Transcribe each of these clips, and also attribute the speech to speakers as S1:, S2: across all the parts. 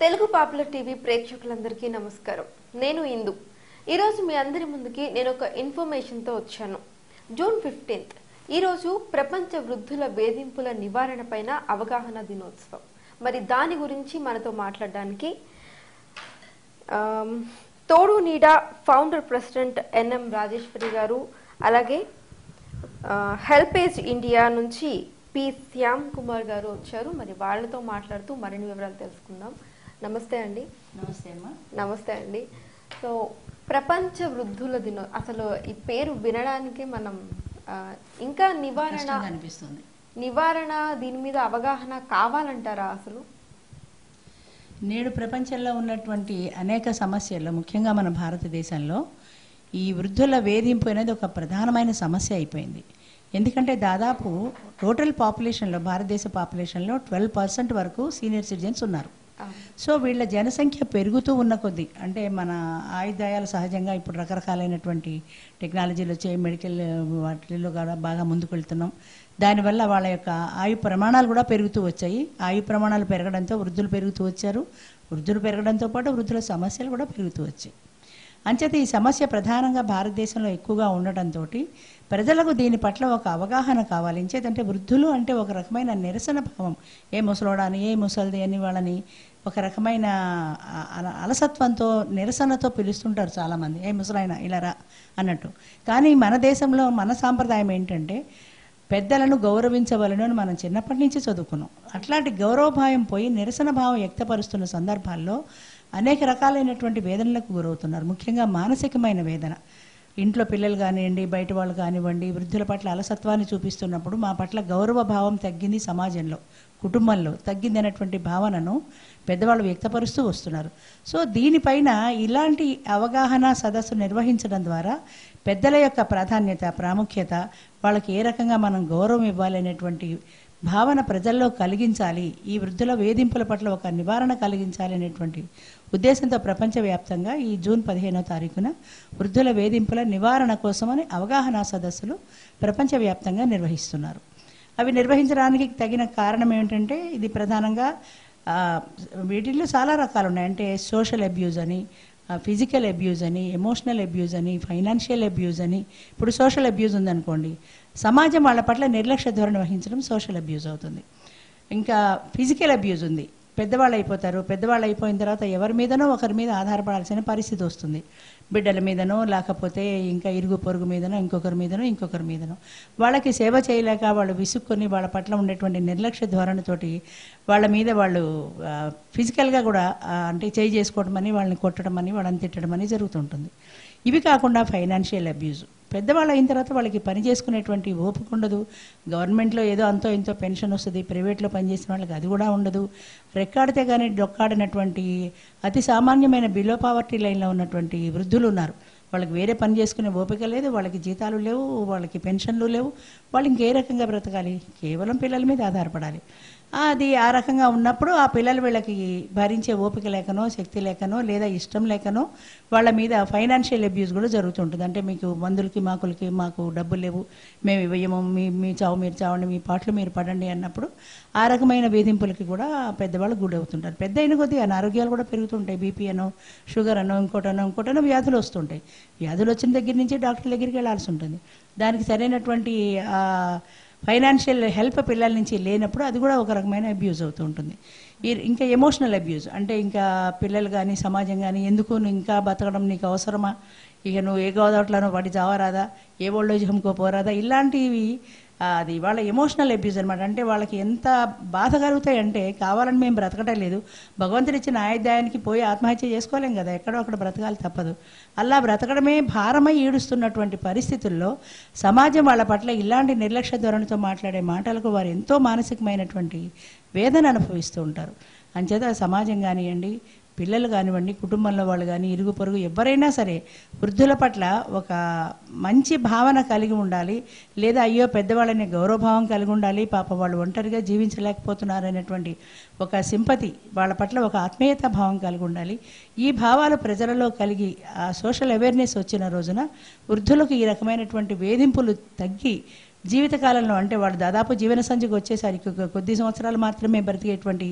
S1: Telugu popular TV ప్రేక్షకులందరికీ నమస్కారం. నేను ఇందు. ఈరోజు మీ అందరి ముందుకి నేను ఒక ఇన్ఫర్మేషన్తో వచ్చాను. జూన్ 15 ఈరోజు ప్రపంచ వృద్ధుల వేధింపుల నివారణ పైన అవగాహన దినోత్సవం. మరి దాని గురించి మనతో మాట్లాడడానికి తోడు నీడ ఫౌండర్ ప్రెసిడెంట్ ఎన్ఎం రాజేశ్వరి గారు, అలాగే హెల్పేజ్ ఇండియా నుంచి పి శ్యామ్ కుమార్ గారు వచ్చారు. మరి వాళ్ళతో మాట్లాడుతూ మరిన్ని వివరాలు తెలుసుకుందాం. నమస్తే అండి.
S2: నమస్తే అమ్మా.
S1: నమస్తే అండి. సో ప్రపంచ వృద్ధుల దినం, అసలు ఈ పేరు వినడానికి మనం ఇంకా నివారణ దీని మీద అవగాహన కావాలంటారా? అసలు
S2: నేడు ప్రపంచంలో ఉన్నటువంటి అనేక సమస్యల్లో, ముఖ్యంగా మన భారతదేశంలో ఈ వృద్ధుల వేధింపు అనేది ఒక ప్రధానమైన సమస్య అయిపోయింది. ఎందుకంటే దాదాపు టోటల్ పాపులేషన్లో, భారతదేశ పాపులేషన్లో 12% వరకు సీనియర్ సిటిజన్స్ ఉన్నారు. సో వీళ్ళ జనసంఖ్య పెరుగుతూ ఉన్న కొద్దీ, అంటే మన ఆయుర్దాయాలు సహజంగా ఇప్పుడు రకరకాలైనటువంటి టెక్నాలజీలు వచ్చాయి, మెడికల్ వాటిల్లో కూడా బాగా ముందుకు వెళ్తున్నాం. దానివల్ల వాళ్ళ యొక్క ఆయు ప్రమాణాలు కూడా పెరుగుతూ వచ్చాయి. ఆయు ప్రమాణాలు పెరగడంతో వృద్ధులు పెరుగుతూ వచ్చారు. వృద్ధులు పెరగడంతో పాటు వృద్ధుల సమస్యలు కూడా పెరుగుతూ వచ్చాయి. అంచేత ఈ సమస్య ప్రధానంగా భారతదేశంలో ఎక్కువగా ఉండటంతో ప్రజలకు దీని పట్ల ఒక అవగాహన కావాలి. ఇంచేతంటే వృద్ధులు అంటే ఒక రకమైన నిరసన భావం. ఏ ముసలోడాని, ఏ ముసలిది అని వాళ్ళని ఒక రకమైన అలసత్వంతో, నిరసనతో పిలుస్తుంటారు చాలామంది. ఏ ముసలాయన ఇలా రా అన్నట్టు. కానీ మన దేశంలో మన సాంప్రదాయం ఏంటంటే పెద్దలను గౌరవించవలను అని మనం చిన్నప్పటి నుంచి చదువుకున్నాం. అట్లాంటి గౌరవభావం పోయి నిరసన భావం వ్యక్తపరుస్తున్న సందర్భాల్లో అనేక రకాలైనటువంటి వేదనలకు గురవుతున్నారు. ముఖ్యంగా మానసికమైన వేదన. ఇంట్లో పిల్లలు కానివ్వండి, బయట వాళ్ళు కానివ్వండి, వృద్ధుల పట్ల అలసత్వాన్ని చూపిస్తున్నప్పుడు మా పట్ల గౌరవ భావం తగ్గింది, సమాజంలో కుటుంబంలో తగ్గింది అనేటువంటి భావనను పెద్దవాళ్ళు వ్యక్తపరుస్తూ వస్తున్నారు. సో దీనిపైన ఇలాంటి అవగాహన సదస్సు నిర్వహించడం ద్వారా పెద్దల యొక్క ప్రాధాన్యత, ప్రాముఖ్యత, వాళ్ళకి ఏ రకంగా మనం గౌరవం ఇవ్వాలి అనేటువంటి భావన ప్రజల్లో కలిగించాలి, ఈ వృద్ధుల వేధింపుల పట్ల ఒక నివారణ కలిగించాలి అనేటువంటి ఉద్దేశంతో ప్రపంచవ్యాప్తంగా ఈ జూన్ 15వ తారీఖున వృద్ధుల వేధింపుల నివారణ కోసమని అవగాహన సదస్సులు ప్రపంచవ్యాప్తంగా నిర్వహిస్తున్నారు. అవి నిర్వహించడానికి తగిన కారణం ఏమిటంటే ఇది ప్రధానంగా వీటిల్లో చాలా రకాలు ఉన్నాయి. అంటే సోషల్ అబ్యూజ్ అని, ఫిజికల్ అబ్యూజ్ అని, ఎమోషనల్ అబ్యూజ్ అని, ఫైనాన్షియల్ అబ్యూజ్ అని. ఇప్పుడు సోషల్ అబ్యూజ్ ఉందనుకోండి, సమాజం వాళ్ళ పట్ల నిర్లక్ష్య ధోరణి వహించడం సోషల్ అబ్యూజ్ అవుతుంది. ఇంకా ఫిజికల్ అబ్యూజ్ ఉంది. పెద్దవాళ్ళు అయిపోతారు. పెద్దవాళ్ళు అయిపోయిన తర్వాత ఎవరి మీదనో ఒకరి మీద ఆధారపడాల్సిన పరిస్థితి వస్తుంది. బిడ్డల మీదనో, లేకపోతే ఇంకా ఇరుగు పొరుగు మీదనో, ఇంకొకరి మీదనో వాళ్ళకి సేవ చేయలేక వాళ్ళు విసుక్కొని వాళ్ళ పట్ల ఉండేటువంటి నిర్లక్ష్య ధోరణితోటి వాళ్ళ మీద వాళ్ళు ఫిజికల్గా కూడా అంటే చేయి చేసుకోవడం అని, వాళ్ళని కొట్టడం అని, వాళ్ళని తిట్టడం అని జరుగుతుంటుంది. ఇవి కాకుండా ఫైనాన్షియల్ అబ్యూజ్. పెద్దవాళ్ళు అయిన తర్వాత వాళ్ళకి పని చేసుకునేటువంటి ఓపిక ఉండదు. గవర్నమెంట్లో ఏదో అంతో ఇంతో పెన్షన్ వస్తుంది, ప్రైవేట్లో పనిచేసిన వాళ్ళకి అది కూడా ఉండదు. రెక్కాడితే కానీ డొక్కాడినటువంటి అతి సామాన్యమైన బిలో పావర్టీ లైన్లో ఉన్నటువంటి వృద్ధులు ఉన్నారు. వాళ్ళకి వేరే పని చేసుకునే ఓపిక లేదు, వాళ్ళకి జీతాలు లేవు, వాళ్ళకి పెన్షన్లు లేవు. వాళ్ళు ఇంకే రకంగా బ్రతకాలి? కేవలం పిల్లల మీద ఆధారపడాలి. అది ఆ రకంగా ఉన్నప్పుడు ఆ పిల్లలు వీళ్ళకి భరించే ఓపిక లేకనో, శక్తి లేకనో, లేదా ఇష్టం లేకనో వాళ్ళ మీద ఫైనాన్షియల్ అబ్యూస్ కూడా జరుగుతుంటుంది. అంటే మీకు మందులకి మాకు డబ్బులు లేవు, మేము ఇవ్వము, మీ చావు మీరు చావండి, మీ పాటలు మీరు పడండి అన్నప్పుడు ఆ రకమైన వేధింపులకి కూడా పెద్దవాళ్ళు గురవుతుంటారు. పెద్ద అయిన కొద్దీ అనారోగ్యాలు కూడా పెరుగుతుంటాయి. బీపీ అనో, షుగర్ అనో, ఇంకోటనో వ్యాధులు వస్తుంటాయి. వ్యాధులు వచ్చిన దగ్గర నుంచి డాక్టర్ దగ్గరికి వెళ్ళాల్సి ఉంటుంది. దానికి సరైనటువంటి ఫైనాన్షియల్ హెల్ప్ పిల్లల నుంచి లేనప్పుడు అది కూడా ఒక రకమైన అబ్యూజ్ అవుతూ ఉంటుంది. ఇంకా ఎమోషనల్ అబ్యూజ్ అంటే ఇంకా పిల్లలు కానీ సమాజం కానీ ఎందుకు నువ్వు ఇంకా బతకడం నీకు అవసరమా, ఇక నువ్వు ఏ గోదావరిలోనో వాటి చావరాదా, ఏ ఓల్డేజ్ హోమ్కో పోరాదా, ఇలాంటివి అది వాళ్ళ ఎమోషనల్ అబ్యూజ్ అనమాట. అంటే వాళ్ళకి ఎంత బాధ కలుగుతాయి అంటే కావాలని మేము బ్రతకటం లేదు, భగవంతుడు ఇచ్చిన ఆయుర్దాయానికి పోయి ఆత్మహత్య చేసుకోలేం కదా, ఎక్కడో అక్కడ బ్రతకాలి తప్పదు. అలా బ్రతకడమే భారమై ఈడుస్తున్నటువంటి పరిస్థితుల్లో సమాజం వాళ్ళ పట్ల ఇలాంటి నిర్లక్ష్య ధోరణితో మాట్లాడే మాటలకు వారు ఎంతో మానసికమైనటువంటి వేదన అనుభవిస్తూ ఉంటారు. అంచేత సమాజం కానివ్వండి, పిల్లలు కానివ్వండి, కుటుంబంలో వాళ్ళు కానీ, ఇరుగు పొరుగు ఎవరైనా సరే వృద్ధుల పట్ల ఒక మంచి భావన కలిగి ఉండాలి. లేదా అయ్యో పెద్దవాళ్ళని గౌరవభావం కలిగి ఉండాలి, పాప వాళ్ళు ఒంటరిగా జీవించలేకపోతున్నారు అనేటువంటి ఒక సింపతి, వాళ్ళ పట్ల ఒక ఆత్మీయత భావం కలిగి ఉండాలి. ఈ భావాలు ప్రజలలో కలిగి ఆ సోషల్ అవేర్నెస్ వచ్చిన రోజున వృద్ధులకు ఈ రకమైనటువంటి వేధింపులు తగ్గి జీవితకాలంలో అంటే వాళ్ళు దాదాపు జీవన సంధ్యకు వచ్చేసరికి కొద్ది సంవత్సరాలు మాత్రమే బ్రతికేటువంటి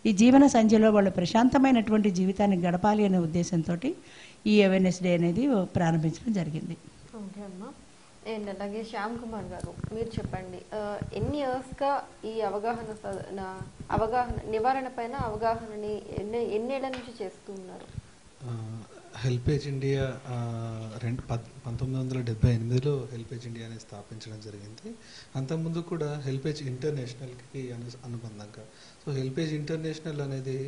S2: ఈ జీవన సంధ్యలో వాళ్ళు ప్రశాంతమైనటువంటి జీవితాన్ని గడపాలి అనే ఉద్దేశంతో ఈ అవేర్నెస్ డే అనేది ప్రారంభించడం జరిగింది.
S1: ఓకే అమ్మా. అండ్ అలాగే శ్యామ్ కుమార్ గారు మీరు చెప్పండి, ఎన్ని ఇయర్స్గా ఈ అవగాహన నివారణ పైన అవగాహనని ఎన్నేళ్ల నుంచి చేస్తూ ఉన్నారు?
S3: హెల్పేజ్ ఇండియా 1978లో హెల్పేజ్ ఇండియా అనేది స్థాపించడం జరిగింది. అంతకుముందు కూడా హెల్పేజ్ ఇంటర్నేషనల్కి అనుబంధంగా. సో హెల్పేజ్ ఇంటర్నేషనల్ అనేది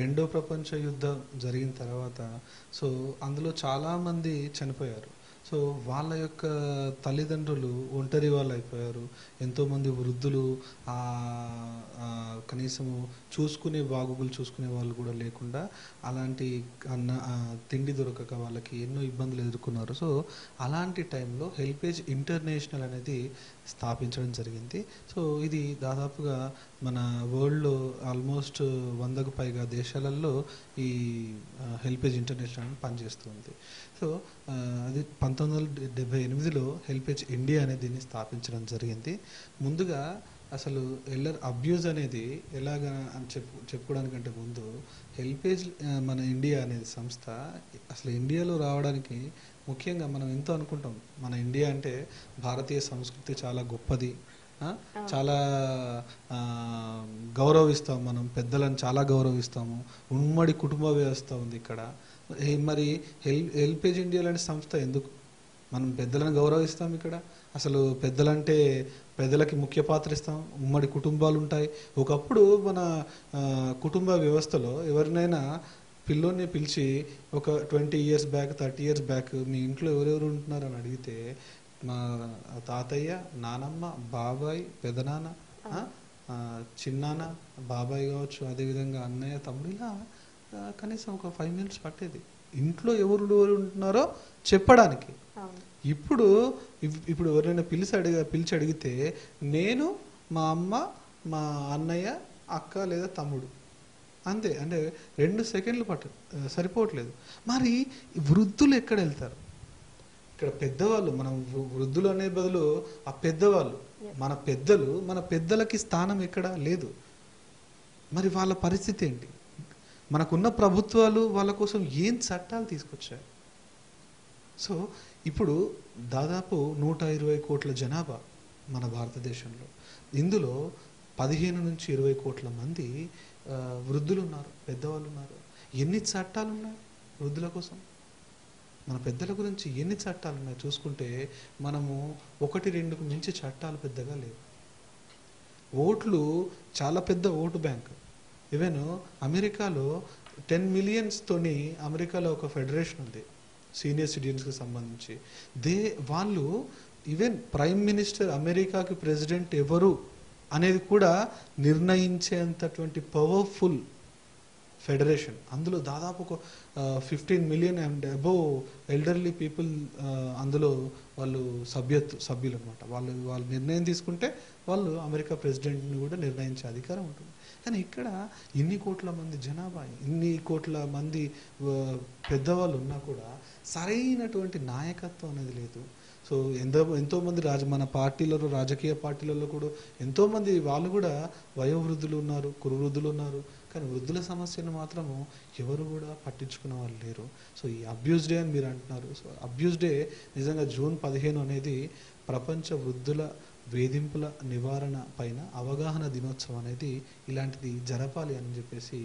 S3: రెండో ప్రపంచ యుద్ధం జరిగిన తర్వాత సో అందులో చాలామంది చనిపోయారు. సో వాళ్ళ యొక్క తల్లిదండ్రులు ఒంటరి వాళ్ళు అయిపోయారు. ఎంతోమంది వృద్ధులు కనీసము బాగోగులు చూసుకునే వాళ్ళు కూడా లేకుండా అలాంటి తిండి దొరకక వాళ్ళకి ఎన్నో ఇబ్బందులు ఎదుర్కొన్నారు. సో అలాంటి టైంలో హెల్పేజ్ ఇంటర్నేషనల్ అనేది స్థాపించడం జరిగింది. సో ఇది దాదాపుగా మన వరల్డ్లో ఆల్మోస్ట్ 100కు పైగా దేశాలలో ఈ హెల్పేజ్ ఇంటర్నేషనల్ పనిచేస్తుంది. సో అది 1978లో హెల్పేజ్ ఇండియా అనేది దీన్ని స్థాపించడం జరిగింది. ముందుగా అసలు ఎల్లర్ అబ్యూజ్ అనేది ఎలాగా అని చెప్పుకోవడానికంటే ముందు హెల్పేజ్ మన ఇండియా అనేది సంస్థ అసలు ఇండియాలో రావడానికి ముఖ్యంగా మనం ఎంతో అనుకుంటాం. మన ఇండియా అంటే భారతీయ సంస్కృతి చాలా గొప్పది, చాలా గౌరవిస్తాం, మనం పెద్దలను చాలా గౌరవిస్తాము, ఉమ్మడి కుటుంబ వ్యవస్థ ఉంది ఇక్కడ. మరి హెల్పేజ్ ఇండియా లాంటి సంస్థ ఎందుకు? మనం పెద్దలను గౌరవిస్తాం ఇక్కడ, అసలు పెద్దలకి ముఖ్య పాత్ర ఇస్తాం, ఉమ్మడి కుటుంబాలు ఉంటాయి. ఒకప్పుడు మన కుటుంబ వ్యవస్థలో ఎవరినైనా పిల్లోని పిలిచి ఒక 20 years బ్యాక్ 30 years బ్యాక్ మీ ఇంట్లో ఎవరెవరు ఉంటున్నారు అని అడిగితే మా తాతయ్య, నానమ్మ, బాబాయ్, పెదనాన్న, చిన్నాన్న, బాబాయ్ కావచ్చు, అదేవిధంగా అన్నయ్య, తమ్ముడు, ఇలా కనీసం ఒక 5 minutes పట్టేది ఇంట్లో ఎవరు ఉంటున్నారో చెప్పడానికి. ఇప్పుడు ఎవరైనా పిలిచి అడిగితే నేను, మా అమ్మ, మా అన్నయ్య, అక్క లేదా తమ్ముడు, అంతే. అంటే 2 seconds సరిపోవట్లేదు. మరి వృద్ధులు ఎక్కడ వెళ్తారు? ఇక్కడ పెద్దవాళ్ళు, మనం వృద్ధులు అనే బదులు ఆ పెద్దవాళ్ళు, మన పెద్దలకి స్థానం ఎక్కడ లేదు. మరి వాళ్ళ పరిస్థితి ఏంటి? మనకున్న ప్రభుత్వాలు వాళ్ళ కోసం ఏం చట్టాలు తీసుకొచ్చాయి? సో ఇప్పుడు దాదాపు 120 కోట్ల జనాభా మన భారతదేశంలో. ఇందులో 15 నుంచి 20 కోట్ల మంది వృద్ధులు ఉన్నారు, పెద్దవాళ్ళు ఉన్నారు. ఎన్ని చట్టాలు ఉన్నాయి వృద్ధుల కోసం? మన పెద్దల గురించి ఎన్ని చట్టాలు ఉన్నాయి చూసుకుంటే మనము 1-2కు మించి చట్టాలు పెద్దగా లేవు. ఓట్లు చాలా పెద్ద ఓటు బ్యాంక్. ఈవెన్ అమెరికాలో 10 million తోని అమెరికాలో ఒక ఫెడరేషన్ ఉంది సీనియర్ సిటిజన్స్కి సంబంధించి. వాళ్ళు ఈవెన్ ప్రైమ్ మినిస్టర్, అమెరికాకి ప్రెసిడెంట్ ఎవరు అనేది కూడా నిర్ణయించేంతటువంటి పవర్ఫుల్ ఫెడరేషన్. అందులో దాదాపు ఒక 15 million and above elderly people అందులో వాళ్ళు సభ్యులు అనమాట. వాళ్ళు నిర్ణయం తీసుకుంటే వాళ్ళు అమెరికా ప్రెసిడెంట్ని కూడా నిర్ణయించే అధికారం ఉంటుంది. కానీ ఇక్కడ ఇన్ని కోట్ల మంది జనాభా, ఇన్ని కోట్ల మంది పెద్దవాళ్ళు ఉన్నా కూడా సరైనటువంటి నాయకత్వం అనేది లేదు. సో ఎంతోమంది మన పార్టీలలో, రాజకీయ పార్టీలలో కూడా ఎంతోమంది వాళ్ళు కూడా వయోవృద్ధులు ఉన్నారు, కురువృద్ధులు ఉన్నారు. కానీ వృద్ధుల సమస్యను మాత్రము ఎవరు కూడా పట్టించుకున్న వాళ్ళు లేరు. సో ఈ అబ్యూస్ డే అని మీరు అంటున్నారు. సో అబ్యూస్ డే నిజంగా June 15 అనేది ప్రపంచ వృద్ధుల వేధింపుల నివారణ పైన అవగాహన దినోత్సవం అనేది ఇలాంటిది జరపాలి అని చెప్పేసి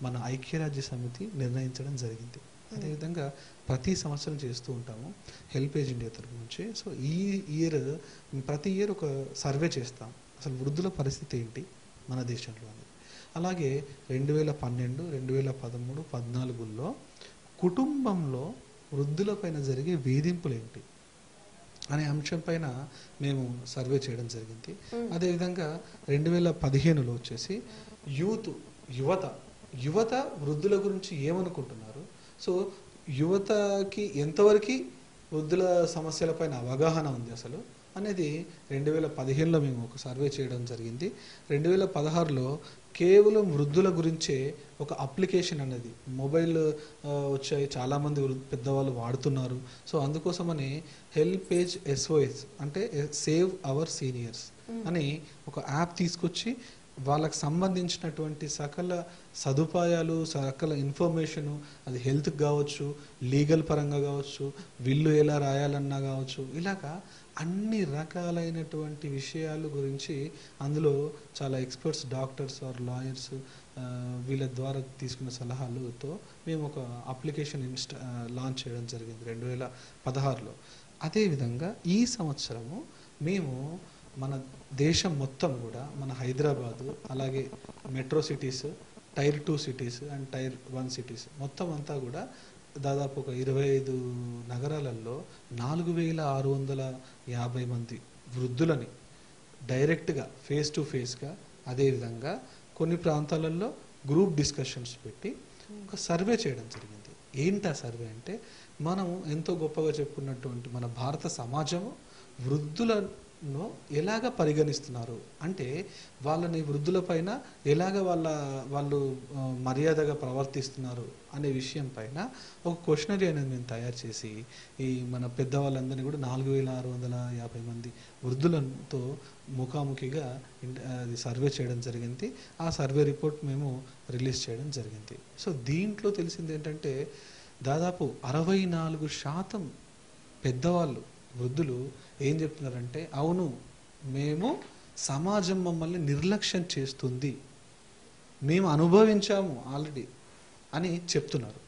S3: మన ఐక్యరాజ్య సమితి నిర్ణయించడం జరిగింది. అదేవిధంగా ప్రతి సంవత్సరం చేస్తూ ఉంటాము హెల్పేజ్ ఇండియా తరఫు నుంచి. సో ప్రతి ఇయర్ ఒక సర్వే చేస్తాం, అసలు వృద్ధుల పరిస్థితి ఏంటి మన దేశంలో అనేది. అలాగే 2012, 2013, 2014లో కుటుంబంలో వృద్ధుల పైన జరిగే వేధింపులు ఏంటి అనే అంశం పైన మేము సర్వే చేయడం జరిగింది. అదేవిధంగా 2015లో వచ్చేసి యువత వృద్ధుల గురించి ఏమనుకుంటున్నారు, సో యువతకి ఎంతవరకు వృద్ధుల సమస్యల పైన అవగాహన ఉంది, అసలు అనేది 2015లో మేము ఒక సర్వే చేయడం జరిగింది. 2016లో కేవలం వృద్ధుల గురించే ఒక అప్లికేషన్ అనేది మొబైల్ వచ్చాయి, చాలామంది పెద్దవాళ్ళు వాడుతున్నారు. సో అందుకోసమని హెల్పేజ్ SOS అంటే సేవ్ అవర్ సీనియర్స్ అని ఒక యాప్ తీసుకొచ్చి వాళ్ళకి సంబంధించినటువంటి సకల సదుపాయాలు, సకల ఇన్ఫర్మేషను, అది హెల్త్కి కావచ్చు, లీగల్ పరంగా కావచ్చు, విల్లు ఎలా రాయాలన్నా కావచ్చు, ఇలాగా అన్ని రకాలైనటువంటి విషయాల గురించి అందులో చాలా ఎక్స్పర్ట్స్, డాక్టర్స్ ఆర్ లాయర్స్ వీళ్ళ ద్వారా తీసుకున్న సలహాలతో మేము ఒక అప్లికేషన్ లాంచ్ చేయడం జరిగింది 2016లో. అదేవిధంగా ఈ సంవత్సరము మేము మన దేశం మొత్తం కూడా, మన హైదరాబాదు, అలాగే metro cities, tier 2 cities and tier 1 cities మొత్తం అంతా కూడా దాదాపు ఒక 25 నగరాలలో 4650 మంది వృద్ధులని డైరెక్ట్గా ఫేస్ టు ఫేస్గా, అదేవిధంగా కొన్ని ప్రాంతాలలో గ్రూప్ డిస్కషన్స్ పెట్టి ఒక సర్వే చేయడం జరిగింది. ఏంటి ఆ సర్వే అంటే, మనం ఎంతో గొప్పగా చెప్పుకున్నటువంటి మన భారత సమాజము వృద్ధులను ఎలాగ పరిగణిస్తున్నారు అంటే, వాళ్ళని వృద్ధుల పైన ఎలాగ వాళ్ళు మర్యాదగా ప్రవర్తిస్తున్నారు అనే విషయం పైన ఒక క్వశ్చనరీ అనేది మేము తయారు చేసి ఈ మన పెద్దవాళ్ళందరినీ కూడా 4650 మంది వృద్ధులతో ముఖాముఖిగా అది సర్వే చేయడం జరిగింది. ఆ సర్వే రిపోర్ట్ మేము రిలీజ్ చేయడం జరిగింది. సో దీంట్లో తెలిసింది ఏంటంటే, దాదాపు 64% పెద్దవాళ్ళు, వృద్ధులు ఏం చెప్తున్నారంటే, అవును మేము సమాజం మమ్మల్ని నిర్లక్ష్యం చేస్తుంది, మేము అనుభవించాము ఆల్రెడీ అని చెప్తున్నారు.